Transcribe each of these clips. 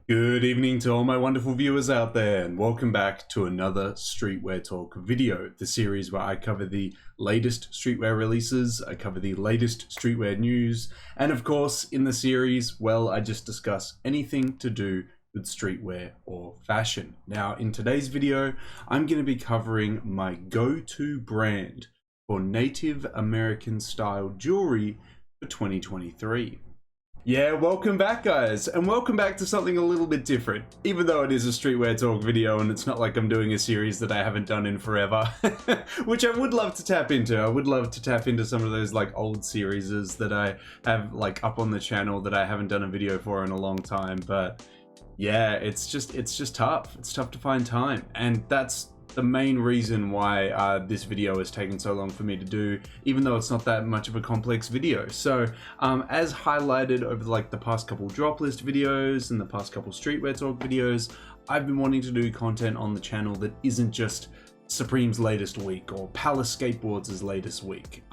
Good evening to all my wonderful viewers out there, and welcome back to another Streetwear Talk video, the series where I cover the latest streetwear releases, I cover the latest streetwear news, and of course in the series, well, I just discuss anything to do with streetwear or fashion. Now in today's video, I'm going to be covering my go-to brand for Native American style jewelry for 2023. Yeah, welcome back guys, and welcome back to something a little bit different, even though it is a Streetwear Talk video and it's not like I'm doing a series that I haven't done in forever, which I would love to tap into. I would love to tap into some of those like old series that I have like up on the channel that I haven't done a video for in a long time, but yeah, it's just tough. It's tough to find time, and that's the main reason why this video has taken so long for me to do, even though it's not that much of a complex video. So as highlighted over like the past couple drop list videos and the past couple Streetwear Talk videos, I've been wanting to do content on the channel that isn't just Supreme's latest week or Palace Skateboards' latest week.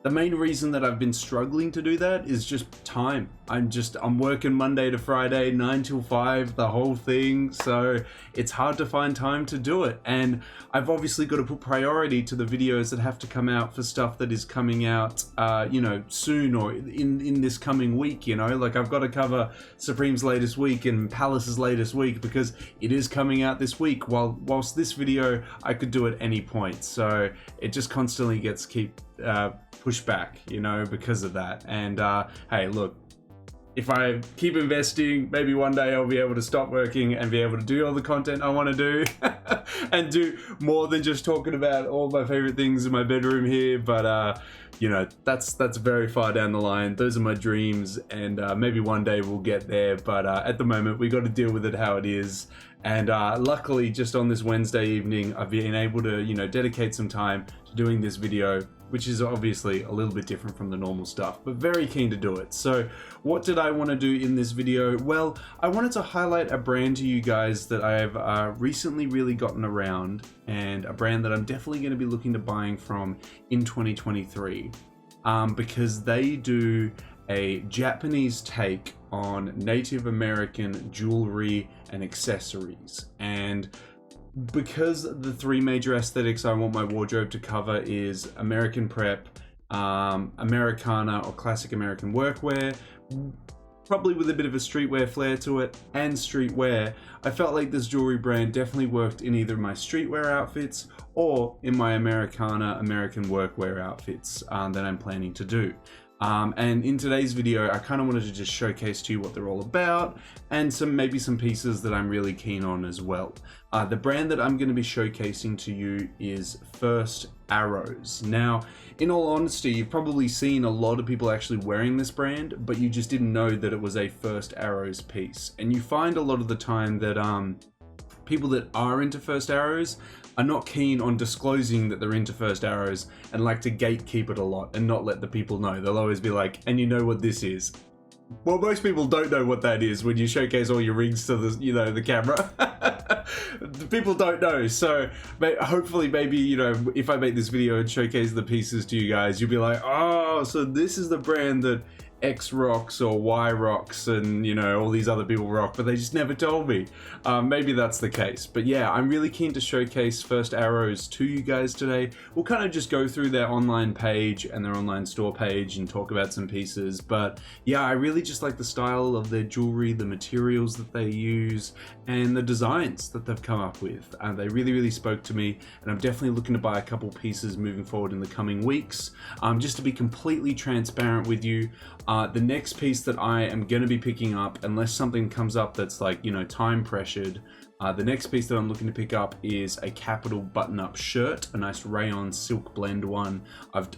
The main reason that I've been struggling to do that is just time. I'm working Monday to Friday, 9 till 5, the whole thing. So it's hard to find time to do it. And I've obviously got to put priority to the videos that have to come out for stuff that is coming out, you know, soon or in this coming week, you know, like I've got to cover Supreme's latest week and Palace's latest week because it is coming out this week. Whilst this video, I could do at any point. So it just constantly gets pushed back, you know, because of that. And hey, look, if I keep investing, maybe one day I'll be able to stop working and be able to do all the content I want to do and do more than just talking about all my favorite things in my bedroom here. But you know, that's very far down the line. Those are my dreams, and maybe one day we'll get there. But at the moment, we got to deal with it how it is. And luckily, just on this Wednesday evening, I've been able to, you know, dedicate some time to doing this video, which is obviously a little bit different from the normal stuff, but very keen to do it. So what did I want to do in this video? Well, I wanted to highlight a brand to you guys that I've recently really gotten around, and a brand that I'm definitely going to be looking to buying from in 2023, because they do a Japanese take on Native American jewelry and accessories. And because the three major aesthetics I want my wardrobe to cover is American prep, Americana or classic American workwear, probably with a bit of a streetwear flair to it, and streetwear, I felt like this jewelry brand definitely worked in either my streetwear outfits or in my Americana American workwear outfits that I'm planning to do. And in today's video, I kind of wanted to just showcase to you what they're all about, and maybe some pieces that I'm really keen on as well. The brand that I'm going to be showcasing to you is First Arrows. Now, in all honesty, you've probably seen a lot of people actually wearing this brand, but you just didn't know that it was a First Arrows piece. And you find a lot of the time that people that are into First Arrows are not keen on disclosing that they're into First Arrows and like to gatekeep it a lot and not let the people know. They'll always be like, and you know what this is? Well, most people don't know what that is when you showcase all your rings to the, you know, the camera. The people don't know. So hopefully maybe, you know, if I make this video and showcase the pieces to you guys, you'll be like, oh, so this is the brand that X rocks or Y rocks and, you know, all these other people rock, but they just never told me. Maybe that's the case. But yeah, I'm really keen to showcase First Arrows to you guys today. We'll kind of just go through their online page and their online store page and talk about some pieces. But yeah, I really just like the style of their jewelry, the materials that they use, and the designs that they've come up with. They really spoke to me, and I'm definitely looking to buy a couple pieces moving forward in the coming weeks. Just to be completely transparent with you, the next piece that I am going to be picking up, unless something comes up that's like, you know, time pressured, the next piece that I'm looking to pick up is a Capital button-up shirt, a nice rayon silk blend one.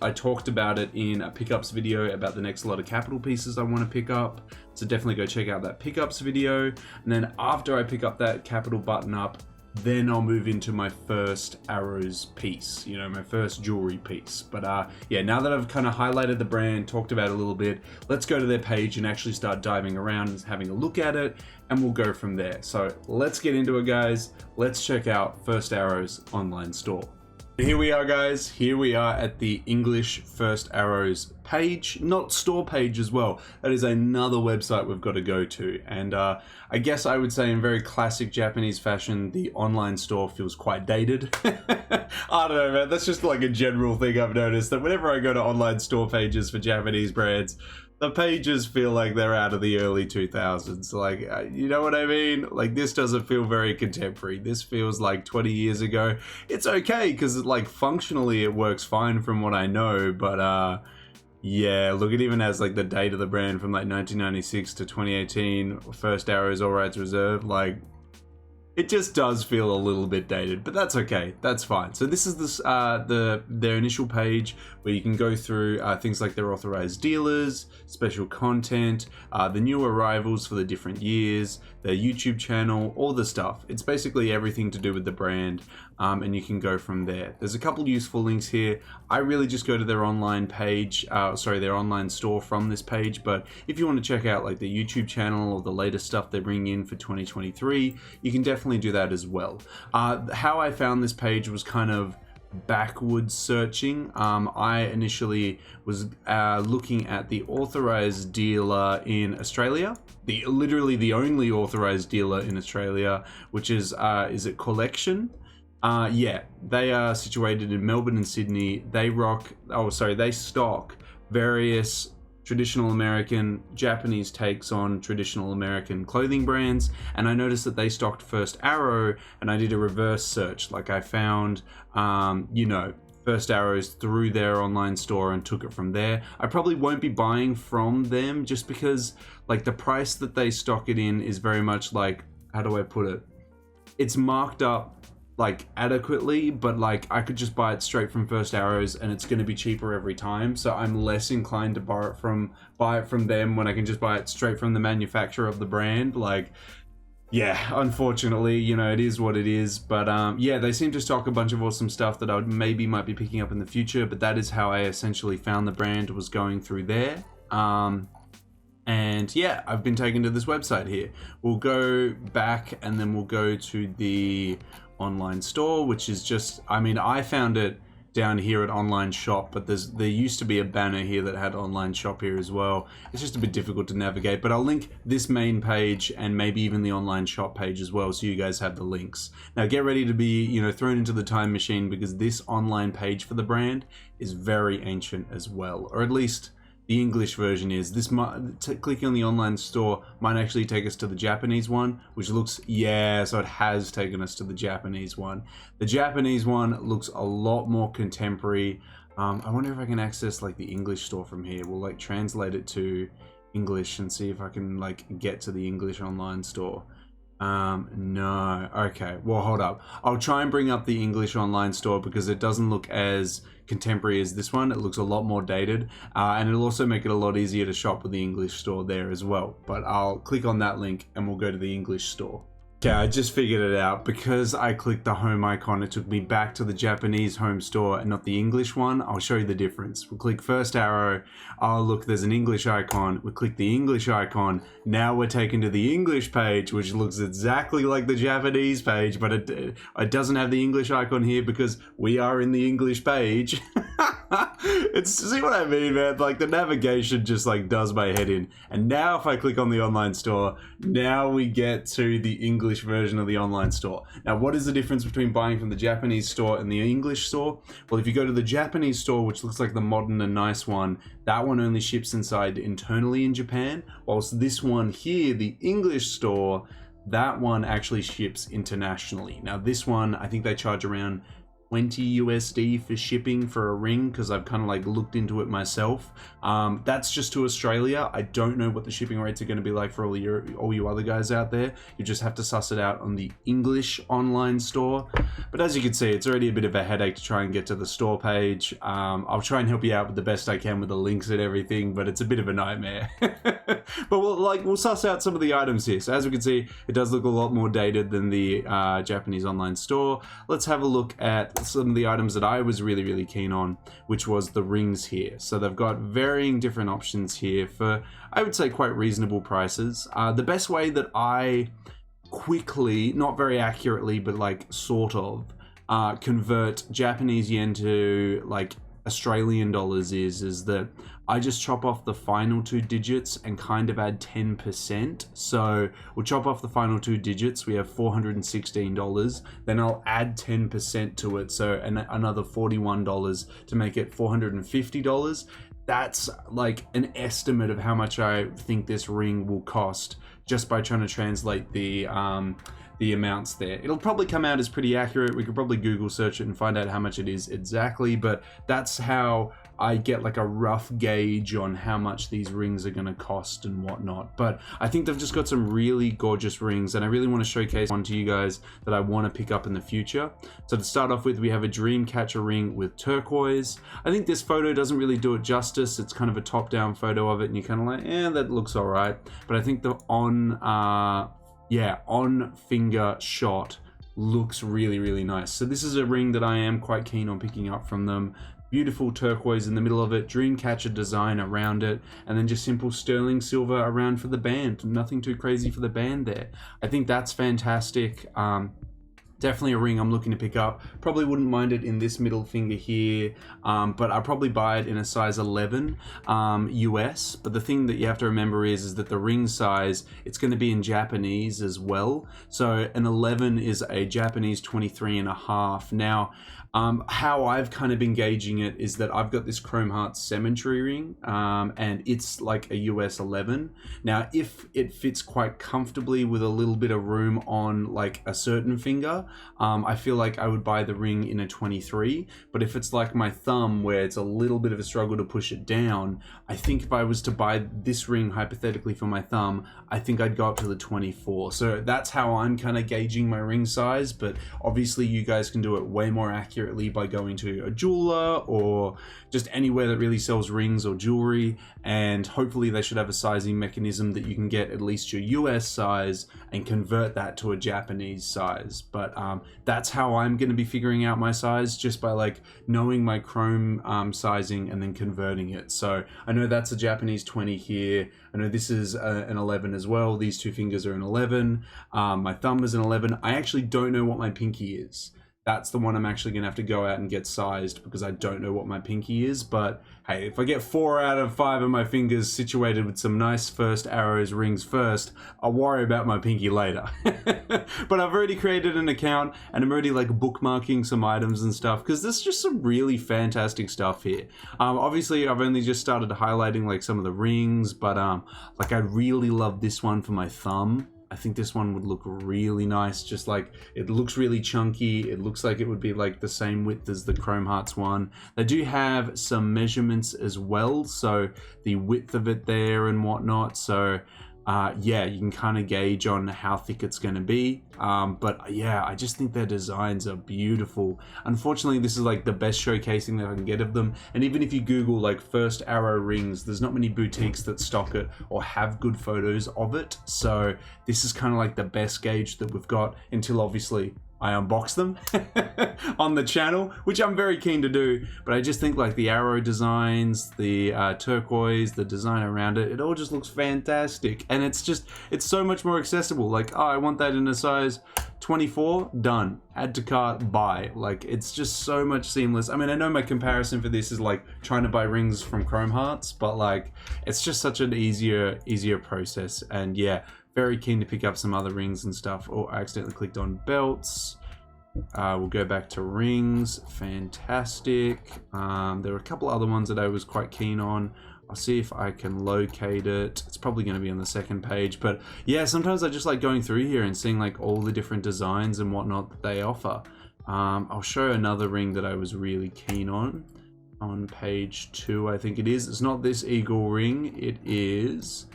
I talked about it in a pickups video about the next lot of Capital pieces I want to pick up, so definitely go check out that pickups video. And then after I pick up that Capital button-up, then I'll move into my First Arrows piece, you know, my first jewelry piece. But yeah, now that I've kind of highlighted the brand, talked about it a little bit, let's go to their page and actually start diving around and having a look at it, and we'll go from there. So let's get into it, guys. Let's check out First Arrows online store. Here we are, guys. Here we are at the English First Arrows page, not store page as well. That is another website we've got to go to. And I guess I would say in very classic Japanese fashion, the online store feels quite dated. I don't know, man. That's just like a general thing I've noticed, that whenever I go to online store pages for Japanese brands, the pages feel like they're out of the early 2000s. Like, you know what I mean? Like, this doesn't feel very contemporary. This feels like 20 years ago. It's okay, because, like, functionally it works fine from what I know, but, yeah, look, it even has, like, the date of the brand from, like, 1996 to 2018. First Arrows, all rights reserved. Like, it just does feel a little bit dated, but that's okay. That's fine. So this is their initial page where you can go through things like their authorized dealers, special content, the new arrivals for the different years, their YouTube channel, all the stuff. It's basically everything to do with the brand, and you can go from there. There's a couple useful links here. I really just go to their online page, their online store from this page, but if you want to check out like the YouTube channel or the latest stuff they're bringing in for 2023, you can definitely do that as well. How I found this page was kind of backwards searching. I initially was looking at the authorized dealer in Australia, literally the only authorized dealer in Australia, which is it Collection? Yeah, they are situated in Melbourne and Sydney. They stock various traditional American, Japanese takes on traditional American clothing brands, and I noticed that they stocked First Arrow, and I did a reverse search. Like, I found, First Arrows through their online store and took it from there. I probably won't be buying from them just because, like, the price that they stock it in is very much like, how do I put it? It's marked up like adequately, but like I could just buy it straight from First Arrows and it's going to be cheaper every time, so I'm less inclined to buy it from them when I can just buy it straight from the manufacturer of the brand. Like, yeah, unfortunately, it is what it is, but yeah, they seem to stock a bunch of awesome stuff that I might be picking up in the future, but that is how I essentially found the brand, was going through there. And yeah, I've been taken to this website here. We'll go back and then we'll go to the online store, which is just, I found it down here at online shop, but there used to be a banner here that had online shop here as well. It's just a bit difficult to navigate, but I'll link this main page and maybe even the online shop page as well, so you guys have the links. Now get ready to be, thrown into the time machine, because this online page for the brand is very ancient as well, or at least the English version is. Clicking on the online store might actually take us to the Japanese one, which looks, yeah, so it has taken us to the Japanese one. The Japanese one looks a lot more contemporary. I wonder if I can access like the English store from here. We'll like translate it to English and see if I can like get to the English online store. No. Okay, well, hold up. I'll try and bring up the English online store because it doesn't look as contemporary as this one. It looks a lot more dated, and it'll also make it a lot easier to shop with the English store there as well. But I'll click on that link and we'll go to the English store. Okay, I just figured it out. Because I clicked the home icon, it took me back to the Japanese home store and not the English one. I'll show you the difference. We'll click First Arrow. Oh, look, there's an English icon. We click the English icon. Now we're taken to the English page, which looks exactly like the Japanese page, but it doesn't have the English icon here because we are in the English page. See what I mean, man? Like, the navigation just like does my head in. And now if I click on the online store, now we get to the English version of the online store. Now, what is the difference between buying from the Japanese store and the English store? Well, if you go to the Japanese store, which looks like the modern and nice one, that one only ships inside internally in Japan, whilst this one here, the English store, that one actually ships internationally. Now, this one, I think they charge around 20 USD for shipping for a ring, because I've kind of like looked into it myself. That's just to Australia. I don't know what the shipping rates are going to be like for all you other guys out there. You just have to suss it out on the English online store. But as you can see, it's already a bit of a headache to try and get to the store page. I'll try and help you out with the best I can with the links and everything, but it's a bit of a nightmare. But we'll suss out some of the items here. So as we can see, it does look a lot more dated than the Japanese online store. Let's have a look at some of the items that I was really, really keen on, which was the rings here. So they've got varying different options here for, I would say, quite reasonable prices. The best way that I quickly, not very accurately, but like sort of, convert Japanese yen to like Australian dollars is that I just chop off the final 2 digits and kind of add 10%. So we'll chop off the final 2 digits. We have $416. Then I'll add 10% to it. So another $41 to make it $450. That's like an estimate of how much I think this ring will cost just by trying to translate the amounts there. It'll probably come out as pretty accurate. We could probably Google search it and find out how much it is exactly, but that's how I get like a rough gauge on how much these rings are going to cost and whatnot. But I think they've just got some really gorgeous rings, and I really want to showcase one to you guys that I want to pick up in the future. So to start off with, we have a Dreamcatcher ring with turquoise. I think this photo doesn't really do it justice. It's kind of a top-down photo of it, and you're kind of like, that looks all right. But I think the on finger shot looks really, really nice. So this is a ring that I am quite keen on picking up from them. Beautiful turquoise in the middle of it, Dreamcatcher design around it, and then just simple sterling silver around for the band. Nothing too crazy for the band there. I think that's fantastic. Definitely a ring I'm looking to pick up. Probably wouldn't mind it in this middle finger here, but I'll probably buy it in a size 11 US. But the thing that you have to remember is that the ring size, it's going to be in Japanese as well. So an 11 is a Japanese 23.5. Now, how I've kind of been gauging it is that I've got this Chrome Hearts Cemetery ring, and it's like a US 11. Now, if it fits quite comfortably with a little bit of room on like a certain finger, I feel like I would buy the ring in a 23. But if it's like my thumb where it's a little bit of a struggle to push it down, I think if I was to buy this ring hypothetically for my thumb, I think I'd go up to the 24. So that's how I'm kind of gauging my ring size, but obviously you guys can do it way more accurately by going to a jeweler or just anywhere that really sells rings or jewelry, and hopefully they should have a sizing mechanism that you can get at least your US size and convert that to a Japanese size. But that's how I'm going to be figuring out my size, just by like knowing my chrome sizing and then converting it. So I know that's a Japanese 20 here. I know this is an 11 as well. These two fingers are an 11. My thumb is an 11. I actually don't know what my pinky is. That's the one I'm actually going to have to go out and get sized, because I don't know what my pinky is. But hey, if I get 4 out of 5 of my fingers situated with some nice first arrows rings first, I'll worry about my pinky later. But I've already created an account and I'm already like bookmarking some items and stuff, because there's just some really fantastic stuff here. Obviously I've only just started highlighting like some of the rings, but like I really love this one for my thumb. I think this one would look really nice. Just like, it looks really chunky. It looks like it would be like the same width as the Chrome Hearts one. They do have some measurements as well, so the width of it there and whatnot. So yeah, you can kind of gauge on how thick it's going to be. But yeah, I just think their designs are beautiful. Unfortunately, this is like the best showcasing that I can get of them. And even if you Google like first arrow rings, there's not many boutiques that stock it or have good photos of it. So this is kind of like the best gauge that we've got, until obviously I unbox them on the channel, which I'm very keen to do. But I just think like the arrow designs, the turquoise, the design around it, it all just looks fantastic. And it's so much more accessible. Like, oh, I want that in a size 24, done. Add to cart, buy. Like, it's just so much seamless. I mean, I know my comparison for this is like trying to buy rings from Chrome Hearts, but like, it's just such an easier process. And yeah, very keen to pick up some other rings and stuff. Oh, I accidentally clicked on belts. We'll go back to rings. Fantastic. There were a couple other ones that I was quite keen on. I'll see if I can locate it. It's probably going to be on the second page, but yeah, sometimes I just like going through here and seeing like all the different designs and whatnot that they offer. I'll show another ring that I was really keen on page 2, I think it is. It's not this eagle ring. It is,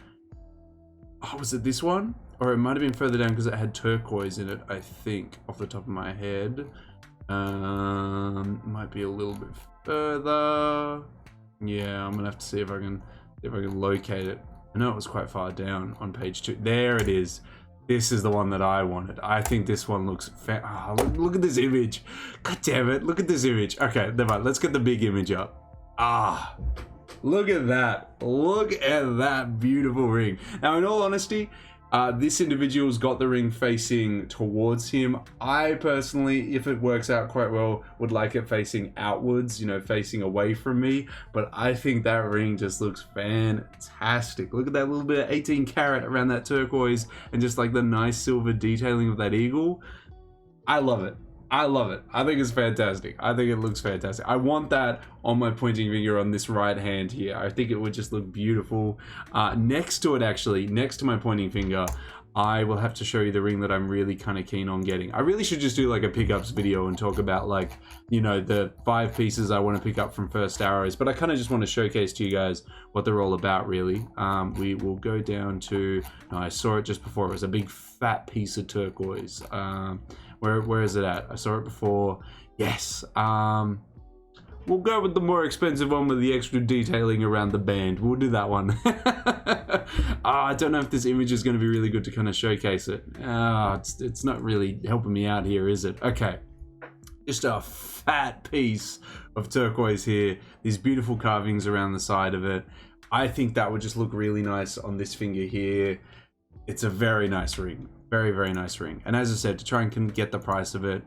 oh, was it this one? Or it might have been further down because it had turquoise in it, I think, off the top of my head. Might be a little bit further. Yeah, I'm gonna have to see if I can locate it. I know it was quite far down on page 2. There it is. This is the one that I wanted. I think this one looks look at this image. God damn it, look at this image. Okay, never mind. Let's get the big image up. Look at that. Look at that beautiful ring. Now, in all honesty, This individual's got the ring facing towards him. I personally, if it works out quite well, would like it facing outwards, you know, facing away from me. But I think that ring just looks fantastic. Look at that little bit of 18 karat around that turquoise and just like the nice silver detailing of that eagle. I love it. I love it. I think it's fantastic. I think it looks fantastic. I want that on my pointing finger on this right hand here. I think it would just look beautiful. Next to it, actually, next to my pointing finger, I will have to show you the ring that I'm really kind of keen on getting. I really should just do like a pickups video and talk about like, you know, the 5 pieces I want to pick up from First Arrows, but I kind of just want to showcase to you guys what they're all about, really. We will go down to, no, I saw it just before. It was a big fat piece of turquoise. Where is it at? I saw it before. Yes. We'll go with the more expensive one with the extra detailing around the band. We'll do that one. I don't know if this image is going to be really good to kind of showcase it. It's not really helping me out here, is it? Okay. Just a fat piece of turquoise here. These beautiful carvings around the side of it. I think that would just look really nice on this finger here. It's a very nice ring. Very, very nice ring. And as I said, to try and get the price of it,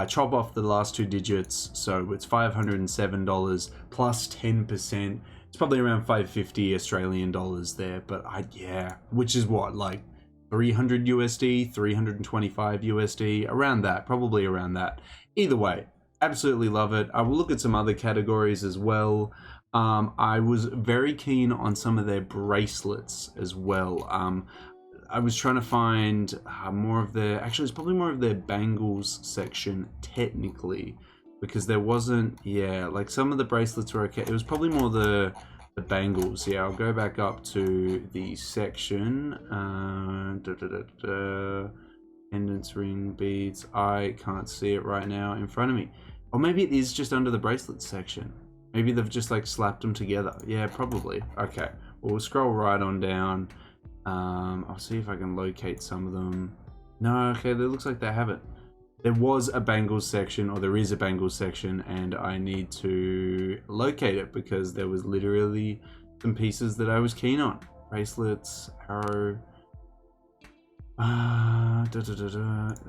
chop off the last 2 digits, so it's $507 plus 10%. It's probably around 550 Australian dollars there, but yeah, which is what, like 300 USD, 325 USD, around that, probably around that. Either way, absolutely love it. I will look at some other categories as well. I was very keen on some of their bracelets as well. I was trying to find more of their, actually it's probably more of their bangles section technically, because there wasn't, yeah, like some of the bracelets were okay. It was probably more the bangles. Yeah, I'll go back up to the section. Pendants, ring, beads. I can't see it right now in front of me. Or maybe it is just under the bracelets section. Maybe they've just like slapped them together. Yeah, probably. Okay, well, we'll scroll right on down. I'll see if I can locate some of them. No, okay, it looks like they haven't. There was a bangles section, or there is a bangles section, and I need to locate it because there was literally some pieces that I was keen on. Bracelets, arrow.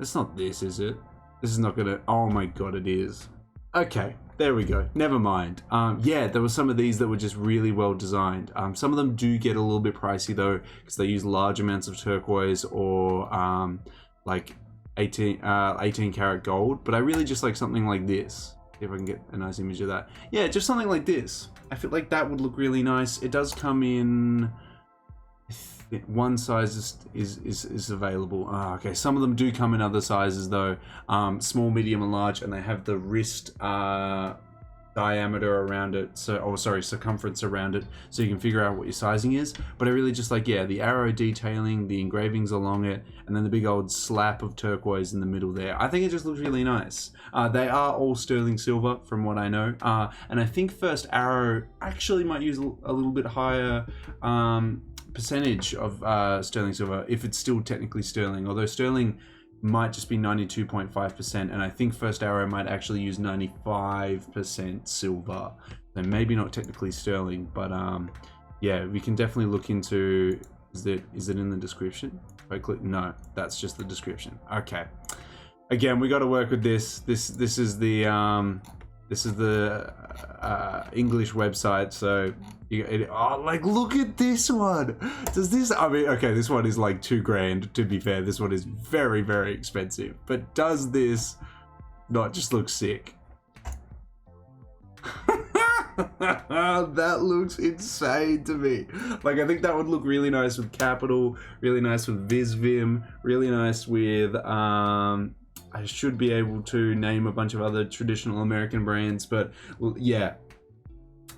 It's not this, is it? This is not gonna, oh my god, it is. Okay, there we go. Never mind. Yeah, there were some of these that were just really well designed. Some of them do get a little bit pricey though, because they use large amounts of turquoise or like 18 karat gold. But I really just like something like this. See if I can get a nice image of that. Yeah, just something like this. I feel like that would look really nice. It does come in. One size is available. Okay, some of them do come in other sizes though, small, medium, and large, and they have the wrist diameter around it, so, oh sorry, circumference around it, so you can figure out what your sizing is. But I really just like, yeah, the arrow detailing, the engravings along it, and then the big old slap of turquoise in the middle there. I think it just looks really nice. They are all sterling silver from what I know, and I think First Arrow actually might use a little bit higher percentage of sterling silver, if it's still technically sterling, although sterling might just be 92.5%, and I think First Arrow might actually use 95% silver, so maybe not technically sterling, but yeah, we can definitely look into, is it in the description? If I click, no, that's just the description. Okay, again, we got to work with this. This is the English website, so oh, like, look at this one. Does this, I mean, okay, this one is like $2,000, to be fair. This one is very, very expensive, but does this not just look sick? That looks insane to me. Like, I think that would look really nice with Capital, really nice with Visvim, really nice with I should be able to name a bunch of other traditional American brands, but yeah,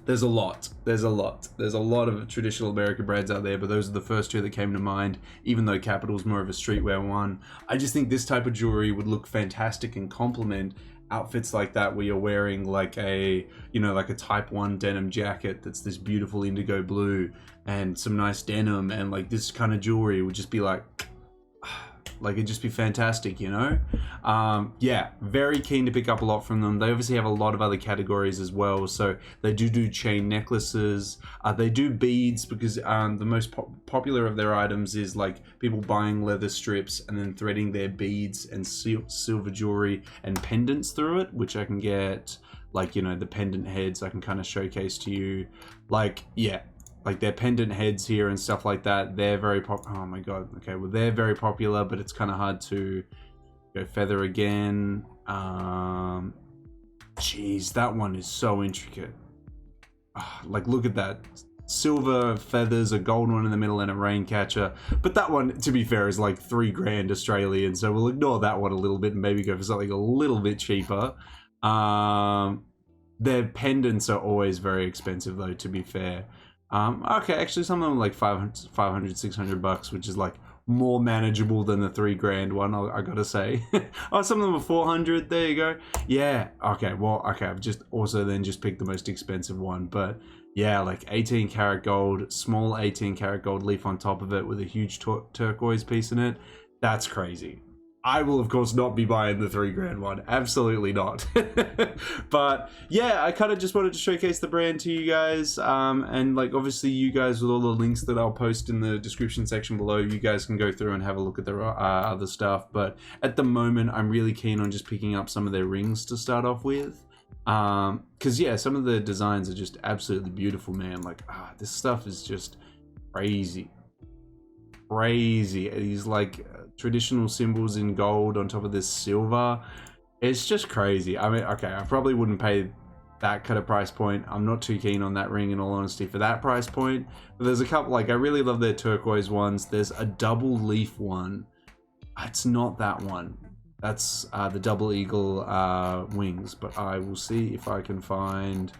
there's a lot. There's a lot of traditional American brands out there, but those are the first 2 that came to mind, even though Capital's more of a streetwear one. I just think this type of jewelry would look fantastic and complement outfits like that, where you're wearing like a, you know, like a type 1 denim jacket that's this beautiful indigo blue and some nice denim, and like this kind of jewelry would just be like, like it'd just be fantastic, you know. Yeah, very keen to pick up a lot from them. They obviously have a lot of other categories as well, so they do chain necklaces, they do beads, because the most popular of their items is like people buying leather strips and then threading their beads and silver jewelry and pendants through it, which I can get, like, you know, the pendant heads I can kind of showcase to you, like, yeah, like their pendant heads here and stuff like that. They're very oh my god, okay, well they're very popular, but it's kind of hard to go feather again. Geez, that one is so intricate. Like, look at that, silver feathers, a gold one in the middle, and a rain catcher. But that one, to be fair, is like $3 grand Australian, so we'll ignore that one a little bit and maybe go for something a little bit cheaper. Their pendants are always very expensive though, to be fair. Okay, actually some of them are like 500, 600 bucks, which is like more manageable than the $3 grand one, I gotta say. Oh, some of them are 400, there you go. Yeah, okay, well, okay, I've just also then just picked the most expensive one, but yeah, like 18 karat gold, small 18 karat gold leaf on top of it with a huge turquoise piece in it. That's crazy. I will, of course, not be buying the $3 grand one. Absolutely not. But yeah, I kind of just wanted to showcase the brand to you guys. And like, obviously, you guys, with all the links that I'll post in the description section below, you guys can go through and have a look at their other stuff. But at the moment, I'm really keen on just picking up some of their rings to start off with. Because yeah, some of the designs are just absolutely beautiful, man. Like, this stuff is just crazy. These like traditional symbols in gold on top of this silver. It's just crazy. I mean, okay, I probably wouldn't pay that kind of price point. I'm not too keen on that ring, in all honesty, for that price point. But there's a couple, like, I really love their turquoise ones. There's a double leaf one. It's not that one. That's the double eagle wings, but I will see if I can find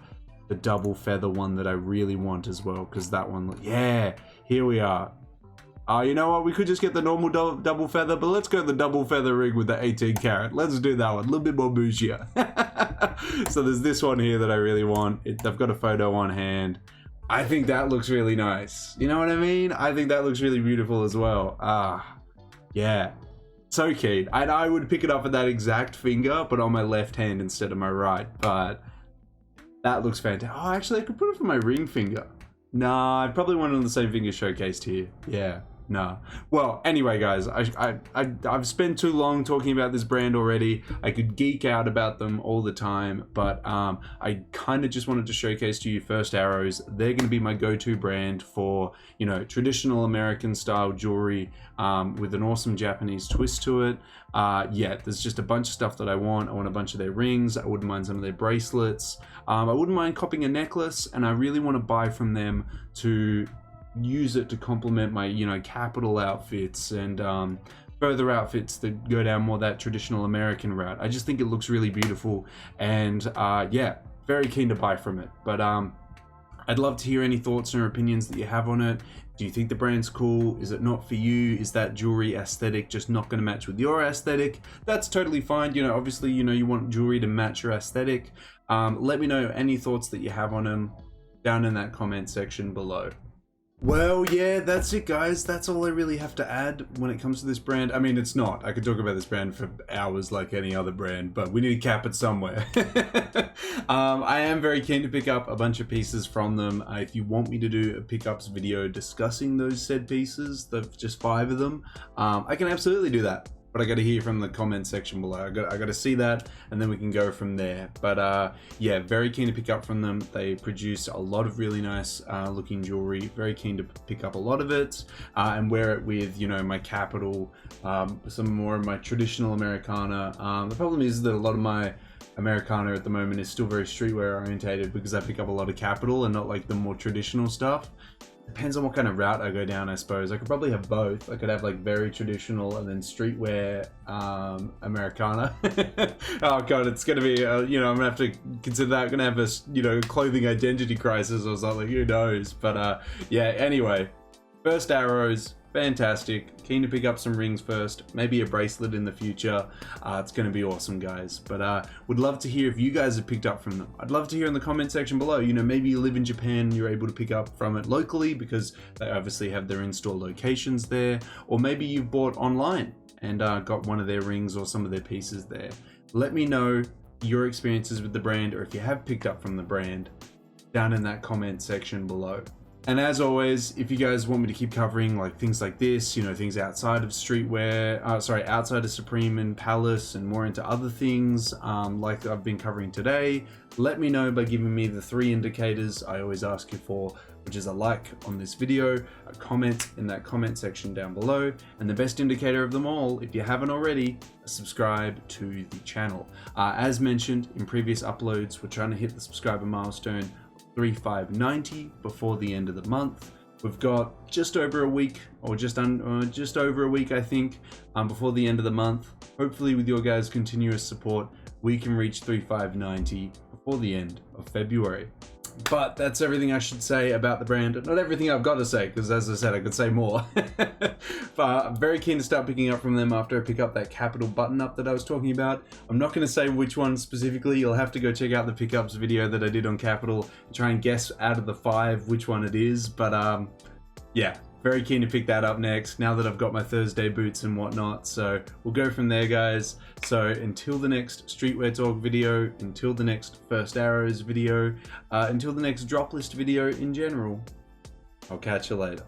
the double feather one that I really want as well, because that one, yeah, here we are. You know what? We could just get the normal double feather, but let's go the double feather ring with the 18 karat. Let's do that one. A little bit more bougier. So there's this one here that I really want. They've got a photo on hand. I think that looks really nice. You know what I mean? I think that looks really beautiful as well. Yeah. So keen. And I would pick it up with that exact finger, but on my left hand instead of my right. But that looks fantastic. Oh, actually, I could put it on my ring finger. Nah, I probably want it on the same finger showcased here. Yeah. No. Well, anyway, guys, I've spent too long talking about this brand already. I could geek out about them all the time, but I kind of just wanted to showcase to you First Arrows. They're going to be my go-to brand for, you know, traditional American style jewelry with an awesome Japanese twist to it. Yeah, there's just a bunch of stuff that I want. I want a bunch of their rings. I wouldn't mind some of their bracelets. I wouldn't mind copying a necklace, and I really want to buy from them to use it to complement my, you know, capital outfits and further outfits that go down more that traditional American route. I just think it looks really beautiful, and yeah, very keen to buy from it. But I'd love to hear any thoughts or opinions that you have on it. Do you think the brand's cool? Is it not for you? Is that jewelry aesthetic just not going to match with your aesthetic? That's totally fine. You know, obviously, you know, you want jewelry to match your aesthetic. Let me know any thoughts that you have on them down in that comment section below. Well, yeah, that's it, guys. That's all I really have to add when it comes to this brand. I mean, it's not. I could talk about this brand for hours like any other brand, but we need to cap it somewhere. I am very keen to pick up a bunch of pieces from them. If you want me to do a pickups video discussing those said pieces, just 5 of them, I can absolutely do that. But I got to hear from the comment section below. I got to see that, and then we can go from there. But yeah, very keen to pick up from them. They produce a lot of really nice looking jewelry. Very keen to pick up a lot of it and wear it with, you know, my capital, some more of my traditional Americana. The problem is that a lot of my Americana at the moment is still very streetwear orientated because I pick up a lot of capital and not like the more traditional stuff. Depends on what kind of route I go down, I suppose. I could probably have both. I could have like very traditional and then streetwear Americana. Oh god, it's gonna be, you know, I'm gonna have to consider that. I'm gonna have a, you know, clothing identity crisis or something, who knows. But yeah, anyway, First Arrows, fantastic. Keen to pick up some rings first, maybe a bracelet in the future. It's going to be awesome, guys. But would love to hear if you guys have picked up from them. I'd love to hear in the comment section below. You know, maybe you live in Japan and you're able to pick up from it locally because they obviously have their in-store locations there. Or maybe you've bought online and got one of their rings or some of their pieces there. Let me know your experiences with the brand, or if you have picked up from the brand, down in that comment section below. And as always, if you guys want me to keep covering like things like this, you know, things outside of streetwear, outside of Supreme and Palace, and more into other things like I've been covering today, let me know by giving me the 3 indicators I always ask you for, which is a like on this video, a comment in that comment section down below, and the best indicator of them all, if you haven't already, subscribe to the channel. As mentioned in previous uploads, we're trying to hit the subscriber milestone 3,590 before the end of the month. We've got just over a week, or just over a week, I think, before the end of the month. Hopefully, with your guys' continuous support, we can reach 3,590 before the end of February. But that's everything I should say about the brand. Not everything I've got to say, because as I said, I could say more. But I'm very keen to start picking up from them after I pick up that Capital button up that I was talking about. I'm not going to say which one specifically. You'll have to go check out the pickups video that I did on Capital and try and guess out of the 5 which one it is. But yeah, very keen to pick that up next, now that I've got my Thursday boots and whatnot. So we'll go from there, guys. So until the next Streetwear Talk video, until the next First Arrows video, until the next drop list video in general, I'll catch you later.